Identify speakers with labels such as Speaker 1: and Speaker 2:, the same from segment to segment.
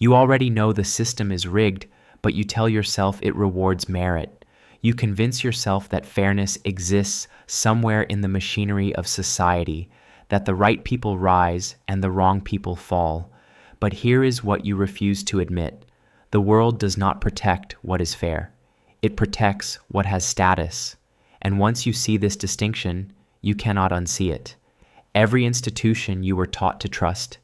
Speaker 1: You already know the system is rigged, but you tell yourself it rewards merit. You convince yourself that fairness exists somewhere in the machinery of society, that the right people rise and the wrong people fall. But here is what you refuse to admit. The world does not protect what is fair. It protects what has status. And once you see this distinction, you cannot unsee it. Every institution you were taught to trust,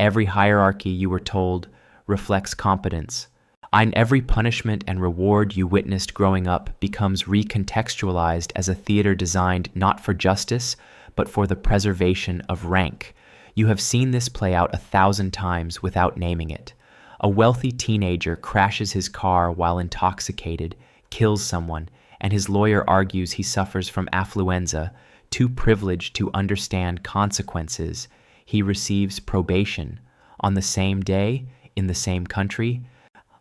Speaker 1: every hierarchy you were told reflects competence. And every punishment and reward you witnessed growing up becomes recontextualized as a theater designed not for justice, but for the preservation of rank. You have seen this play out 1,000 times without naming it. A wealthy teenager crashes his car while intoxicated, kills someone, and his lawyer argues he suffers from affluenza. Too privileged to understand consequences, he receives probation. On the same day, in the same country,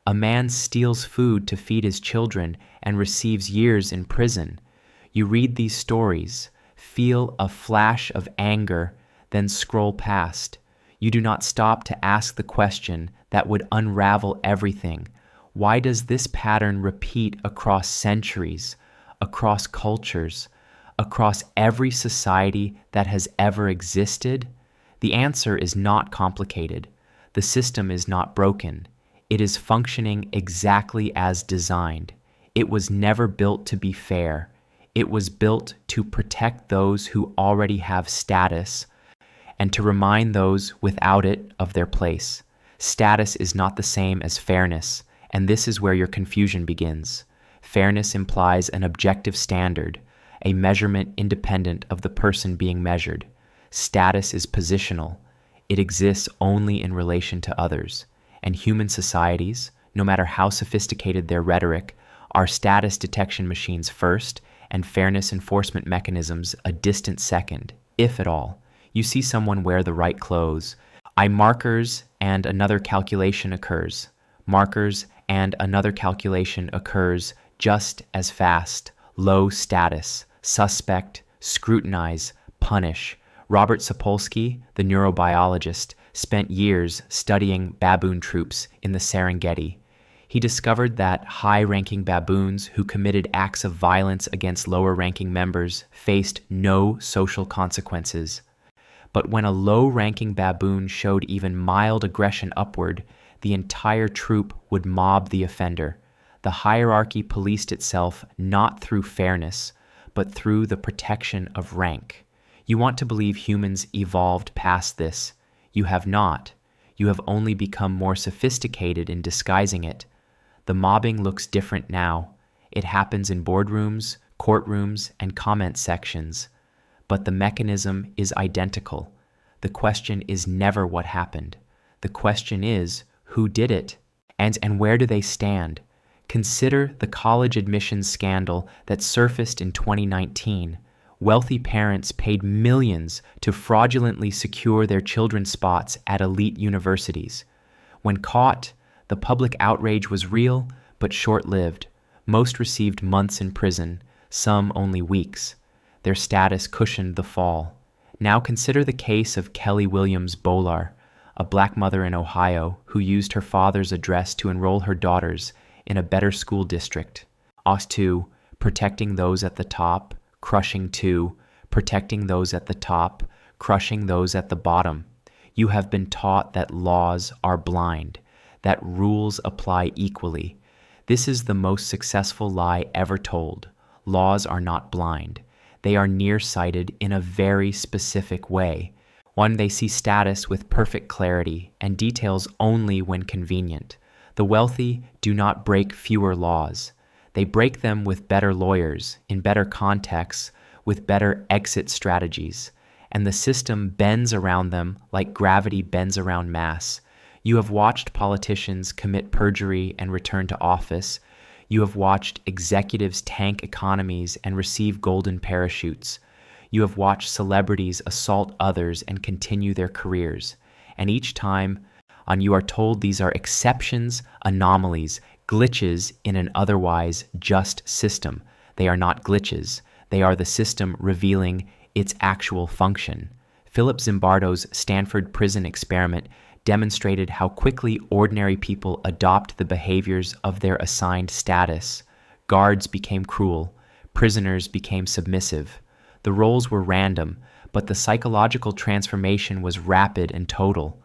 Speaker 1: a man steals food to feed his children and receives years in prison. You read these stories, feel a flash of anger, then scroll past. You do not stop to ask the question that would unravel everything. Why does this pattern repeat across centuries, across cultures, across every society that has ever existed? The answer is not complicated. The system is not broken. It is functioning exactly as designed. It was never built to be fair. It was built to protect those who already have status and to remind those without it of their place. Status is not the same as fairness, and this is where your confusion begins. Fairness implies an objective standard, a measurement independent of the person being measured. Status is positional. It exists only in relation to others. And human societies, no matter how sophisticated their rhetoric, are status detection machines first and fairness enforcement mechanisms a distant second, if at all. You see someone wear the right clothes. Markers and another calculation occurs. Markers and another calculation occurs just as fast. Low status, suspect, scrutinize, punish. Robert Sapolsky, the neurobiologist, spent years studying baboon troops in the Serengeti. He discovered that high-ranking baboons who committed acts of violence against lower-ranking members faced no social consequences. But when a low-ranking baboon showed even mild aggression upward, the entire troop would mob the offender. The hierarchy policed itself not through fairness, but through the protection of rank. You want to believe humans evolved past this. You have not. You have only become more sophisticated in disguising it. The mobbing looks different now. It happens in boardrooms, courtrooms, and comment sections. But the mechanism is identical. The question is never what happened. The question is, who did it? And where do they stand? Consider the college admissions scandal that surfaced in 2019. Wealthy parents paid millions to fraudulently secure their children's spots at elite universities. When caught, the public outrage was real, but short-lived. Most received months in prison, some only weeks. Their status cushioned the fall. Now consider the case of Kelly Williams Bolar, a black mother in Ohio who used her father's address to enroll her daughters in a better school district. Us 2, protecting those at the top, crushing 2, protecting those at the top, crushing those at the bottom. You have been taught that laws are blind, that rules apply equally. This is the most successful lie ever told. Laws are not blind. They are nearsighted in a very specific way. One, they see status with perfect clarity and details only when convenient. The wealthy do not break fewer laws. They break them with better lawyers, in better contexts, with better exit strategies. And the system bends around them like gravity bends around mass. You have watched politicians commit perjury and return to office. You have watched executives tank economies and receive golden parachutes. You have watched celebrities assault others and continue their careers. And each time, you are told these are exceptions, anomalies, glitches in an otherwise just system. They are not glitches. They are the system revealing its actual function. Philip Zimbardo's Stanford prison experiment demonstrated how quickly ordinary people adopt the behaviors of their assigned status. Guards became cruel, prisoners became submissive. The roles were random, but the psychological transformation was rapid and total.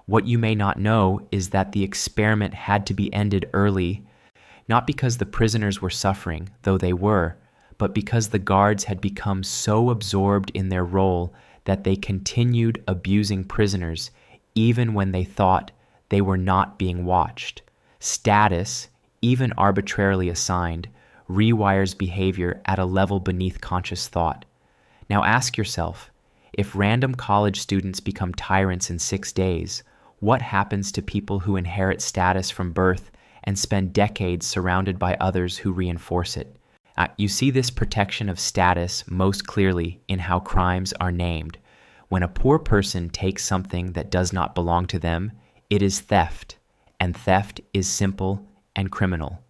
Speaker 1: What you may not know is that the experiment had to be ended early, not because the prisoners were suffering, though they were, but because the guards had become so absorbed in their role that they continued abusing prisoners even when they thought they were not being watched. Status, even arbitrarily assigned, rewires behavior at a level beneath conscious thought. Now ask yourself, if random college students become tyrants in 6 days, what happens to people who inherit status from birth and spend decades surrounded by others who reinforce it? You see this protection of status most clearly in how crimes are named. When a poor person takes something that does not belong to them, it is theft, and theft is simple and criminal.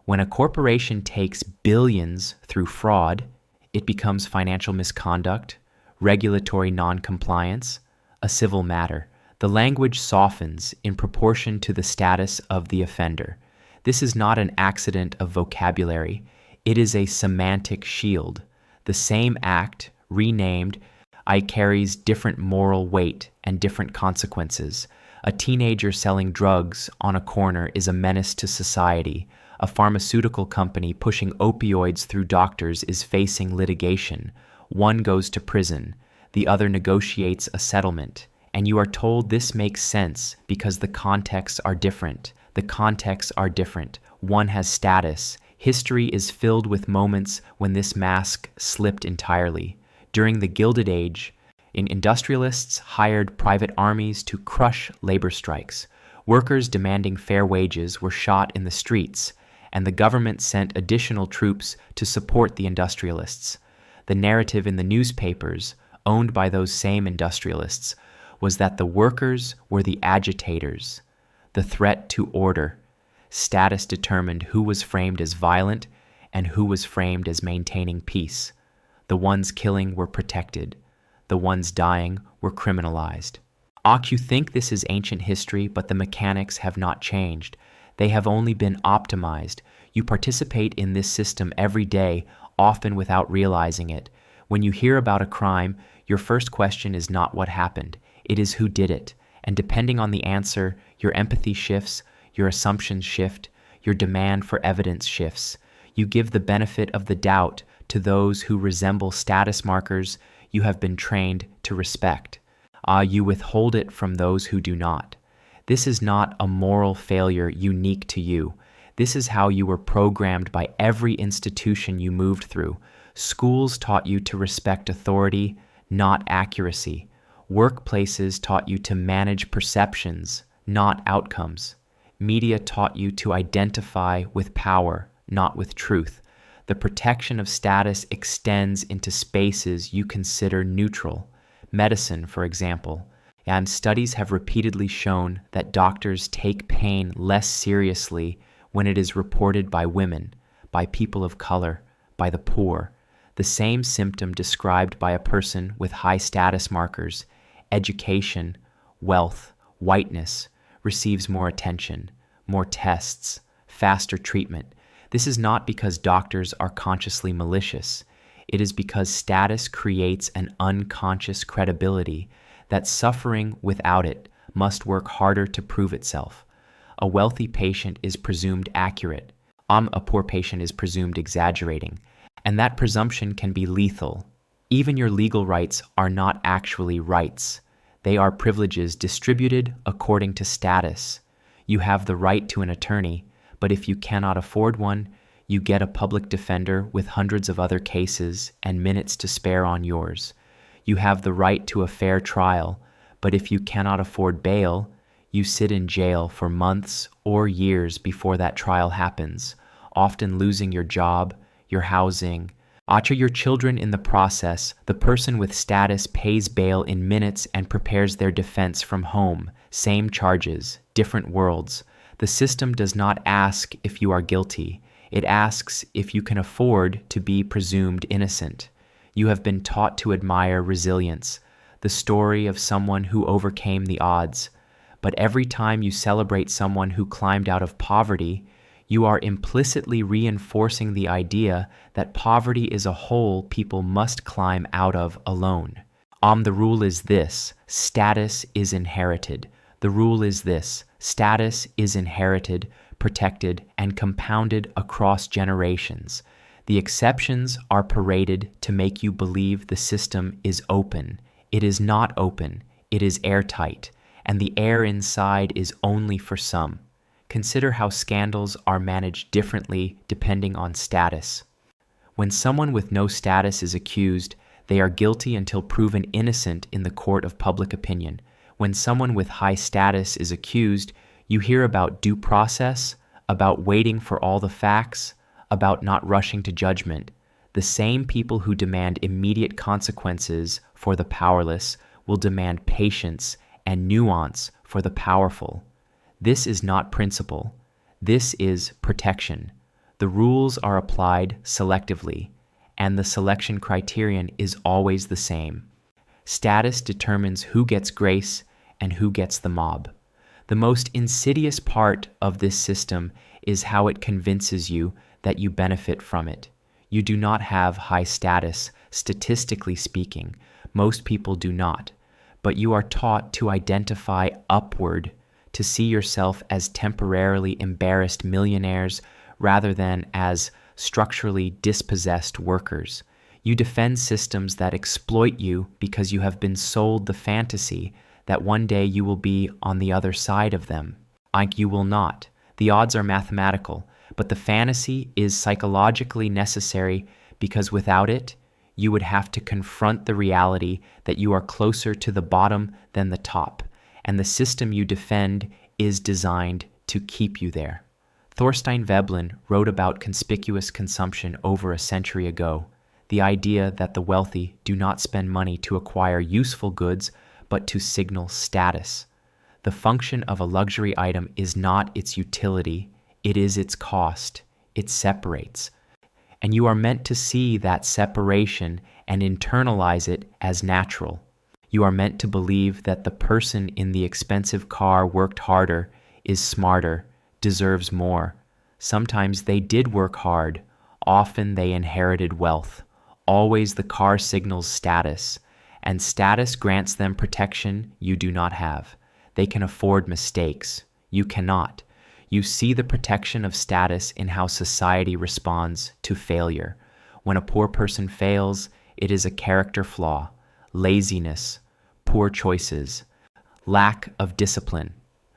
Speaker 1: When a corporation takes billions through fraud, it becomes financial misconduct, regulatory non-compliance, a civil matter. The language softens in proportion to the status of the offender. This is not an accident of vocabulary. It is a semantic shield. The same act, renamed, carries different moral weight and different consequences. A teenager selling drugs on a corner is a menace to society. A pharmaceutical company pushing opioids through doctors is facing litigation. One goes to prison. The other negotiates a settlement. And you are told this makes sense because the contexts are different. The contexts are different. One has status. History is filled with moments when this mask slipped entirely. During the Gilded Age, industrialists hired private armies to crush labor strikes. Workers demanding fair wages were shot in the streets, and the government sent additional troops to support the industrialists. The narrative in the newspapers, owned by those same industrialists, was that the workers were the agitators, the threat to order. Status determined who was framed as violent and who was framed as maintaining peace. The ones killing were protected. The ones dying were criminalized. You think this is ancient history, but the mechanics have not changed. They have only been optimized. You participate in this system every day, often without realizing it. When you hear about a crime, your first question is not what happened. It is who did it. And depending on the answer, your empathy shifts, your assumptions shift, your demand for evidence shifts. You give the benefit of the doubt to those who resemble status markers you have been trained to respect. You withhold it from those who do not. This is not a moral failure unique to you. This is how you were programmed by every institution you moved through. Schools taught you to respect authority, not accuracy. Workplaces taught you to manage perceptions, not outcomes. Media taught you to identify with power, not with truth. The protection of status extends into spaces you consider neutral. Medicine, for example. And studies have repeatedly shown that doctors take pain less seriously when it is reported by women, by people of color, by the poor. The same symptom described by a person with high status markers, education, wealth, whiteness, receives more attention, more tests, faster treatment. This is not because doctors are consciously malicious. It is because status creates an unconscious credibility that suffering without it must work harder to prove itself. A wealthy patient is presumed accurate. A poor patient is presumed exaggerating. And that presumption can be lethal. Even your legal rights are not actually rights. They are privileges distributed according to status. You have the right to an attorney, but if you cannot afford one, you get a public defender with hundreds of other cases and minutes to spare on yours. You have the right to a fair trial, but if you cannot afford bail, you sit in jail for months or years before that trial happens, often losing your job, your housing, your children in the process. The person with status pays bail in minutes and prepares their defense from home. Same charges, different worlds. The system does not ask if you are guilty. It asks if you can afford to be presumed innocent. You have been taught to admire resilience, the story of someone who overcame the odds. But every time you celebrate someone who climbed out of poverty, you are implicitly reinforcing the idea that poverty is a hole people must climb out of alone. The rule is this: status is inherited. The rule is this: status is inherited, protected, and compounded across generations. The exceptions are paraded to make you believe the system is open. It is not open, it is airtight, and the air inside is only for some. Consider how scandals are managed differently depending on status. When someone with no status is accused, they are guilty until proven innocent in the court of public opinion. When someone with high status is accused, you hear about due process, about waiting for all the facts, about not rushing to judgment. The same people who demand immediate consequences for the powerless will demand patience and nuance for the powerful. This is not principle. This is protection. The rules are applied selectively, and the selection criterion is always the same. Status determines who gets grace and who gets the mob. The most insidious part of this system is how it convinces you that you benefit from it. You do not have high status, statistically speaking. Most people do not. But you are taught to identify upward, to see yourself as temporarily embarrassed millionaires rather than as structurally dispossessed workers. You defend systems that exploit you because you have been sold the fantasy that one day you will be on the other side of them. You will not. The odds are mathematical, but the fantasy is psychologically necessary because without it, you would have to confront the reality that you are closer to the bottom than the top, and the system you defend is designed to keep you there. Thorstein Veblen wrote about conspicuous consumption over a century ago, the idea that the wealthy do not spend money to acquire useful goods, but to signal status. The function of a luxury item is not its utility, it is its cost. It separates. And you are meant to see that separation and internalize it as natural. You are meant to believe that the person in the expensive car worked harder, is smarter, deserves more. Sometimes they did work hard. Often they inherited wealth. Always the car signals status, and status grants them protection you do not have. They can afford mistakes. You cannot. You see the protection of status in how society responds to failure. When a poor person fails, it is a character flaw, laziness, poor choices, lack of discipline.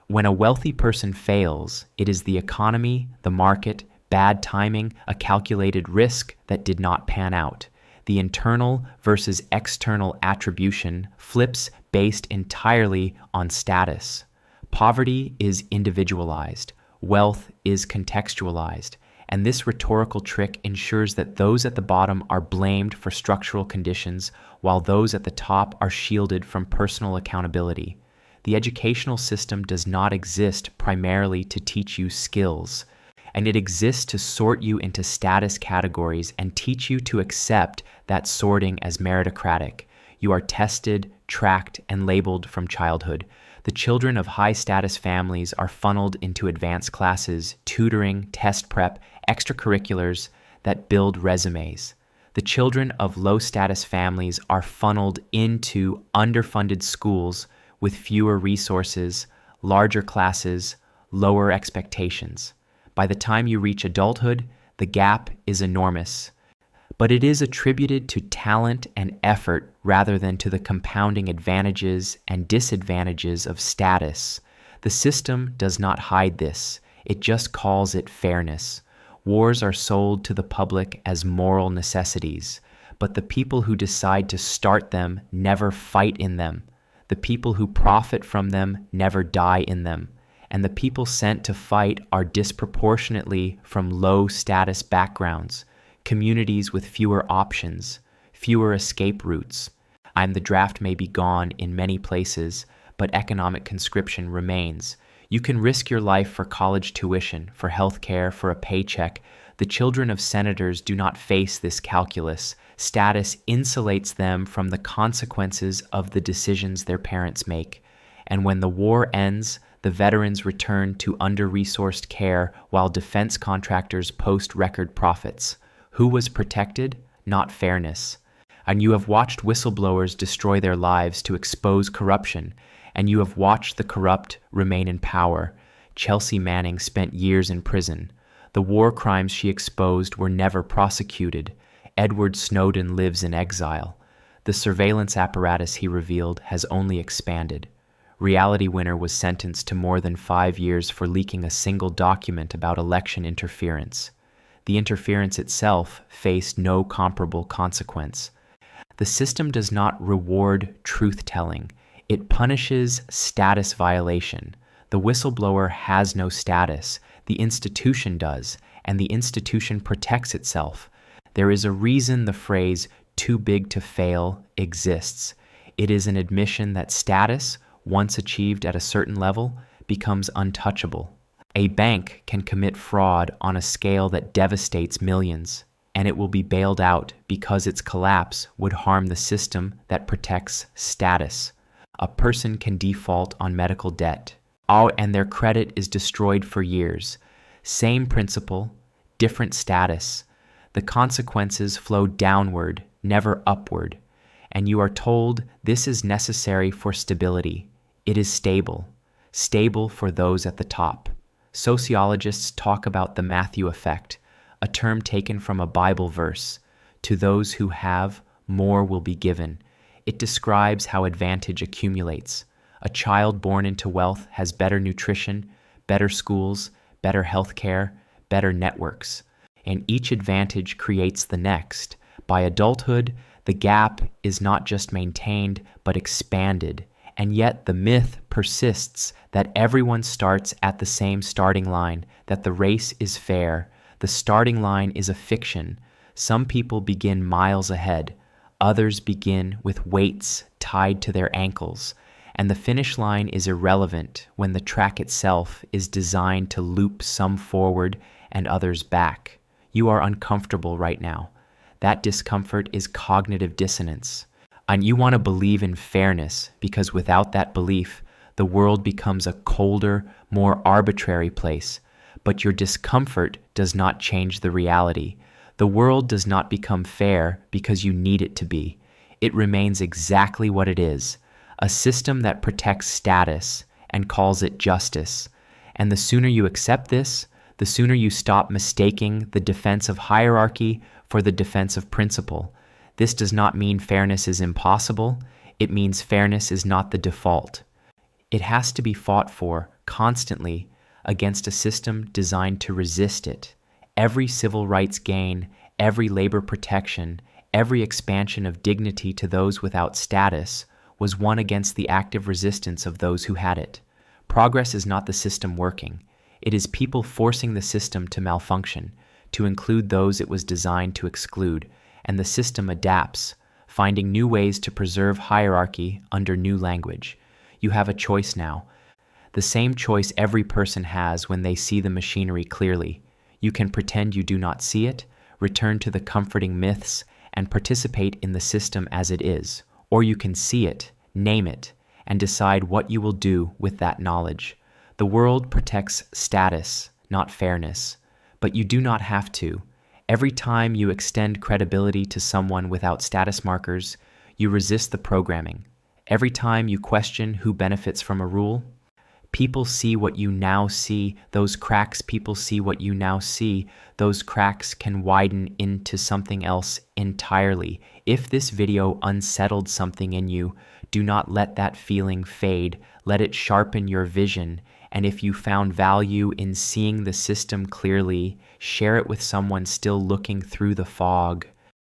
Speaker 1: When a wealthy person fails, it is the economy, the market, bad timing, a calculated risk that did not pan out. The internal versus external attribution flips based entirely on status. Poverty is individualized. Wealth is contextualized, and this rhetorical trick ensures that those at the bottom are blamed for structural conditions, while those at the top are shielded from personal accountability. The educational system does not exist primarily to teach you skills, and it exists to sort you into status categories and teach you to accept that sorting as meritocratic. You are tested, tracked, and labeled from childhood. The children of high-status families are funneled into advanced classes, tutoring, test prep, extracurriculars that build resumes. The children of low-status families are funneled into underfunded schools with fewer resources, larger classes, lower expectations. By the time you reach adulthood, the gap is enormous. But it is attributed to talent and effort rather than to the compounding advantages and disadvantages of status. The system does not hide this. It just calls it fairness. Wars are sold to the public as moral necessities, but the people who decide to start them never fight in them. The people who profit from them never die in them. And the people sent to fight are disproportionately from low-status backgrounds, communities with fewer options, fewer escape routes. The draft may be gone in many places, but economic conscription remains. You can risk your life for college tuition, for health care, for a paycheck. The children of senators do not face this calculus. Status insulates them from the consequences of the decisions their parents make. And when the war ends, the veterans return to under-resourced care while defense contractors post record profits. Who was protected? Not fairness. And you have watched whistleblowers destroy their lives to expose corruption, and you have watched the corrupt remain in power. Chelsea Manning spent years in prison. The war crimes she exposed were never prosecuted. Edward Snowden lives in exile. The surveillance apparatus he revealed has only expanded. Reality Winner was sentenced to more than 5 years for leaking a single document about election interference. The interference itself faced no comparable consequence. The system does not reward truth-telling. It punishes status violation. The whistleblower has no status. The institution does, and the institution protects itself. There is a reason the phrase "too big to fail" exists. It is an admission that status, once achieved at a certain level, becomes untouchable. A bank can commit fraud on a scale that devastates millions, and it will be bailed out because its collapse would harm the system that protects status. A person can default on medical debt, and their credit is destroyed for years. Same principle, different status. The consequences flow downward, never upward, and you are told this is necessary for stability. It is stable for those at the top. Sociologists talk about the Matthew effect, a term taken from a Bible verse. To those who have, more will be given. It describes how advantage accumulates. A child born into wealth has better nutrition, better schools, better health care, better networks, and each advantage creates the next. By adulthood, the gap is not just maintained, but expanded. And yet the myth persists that everyone starts at the same starting line, that the race is fair. The starting line is a fiction. Some people begin miles ahead. Others begin with weights tied to their ankles. And the finish line is irrelevant when the track itself is designed to loop some forward and others back. You are uncomfortable right now. That discomfort is cognitive dissonance. And you want to believe in fairness because without that belief, the world becomes a colder, more arbitrary place. But your discomfort does not change the reality. The world does not become fair because you need it to be. It remains exactly what it is, a system that protects status and calls it justice. And the sooner you accept this, the sooner you stop mistaking the defense of hierarchy for the defense of principle. This does not mean fairness is impossible. It means fairness is not the default. It has to be fought for constantly against a system designed to resist it. Every civil rights gain, every labor protection, every expansion of dignity to those without status was won against the active resistance of those who had it. Progress is not the system working. It is people forcing the system to malfunction, to include those it was designed to exclude, and the system adapts, finding new ways to preserve hierarchy under new language. You have a choice now. The same choice every person has when they see the machinery clearly. You can pretend you do not see it, return to the comforting myths, and participate in the system as it is. Or you can see it, name it, and decide what you will do with that knowledge. The world protects status, not fairness. But you do not have to. Every time you extend credibility to someone without status markers, you resist the programming. Every time you question who benefits from a rule, people see what you now see. Those cracks, people see what you now see. Those cracks can widen into something else entirely. If this video unsettled something in you, do not let that feeling fade. Let it sharpen your vision. And if you found value in seeing the system clearly, share it with someone still looking through the fog.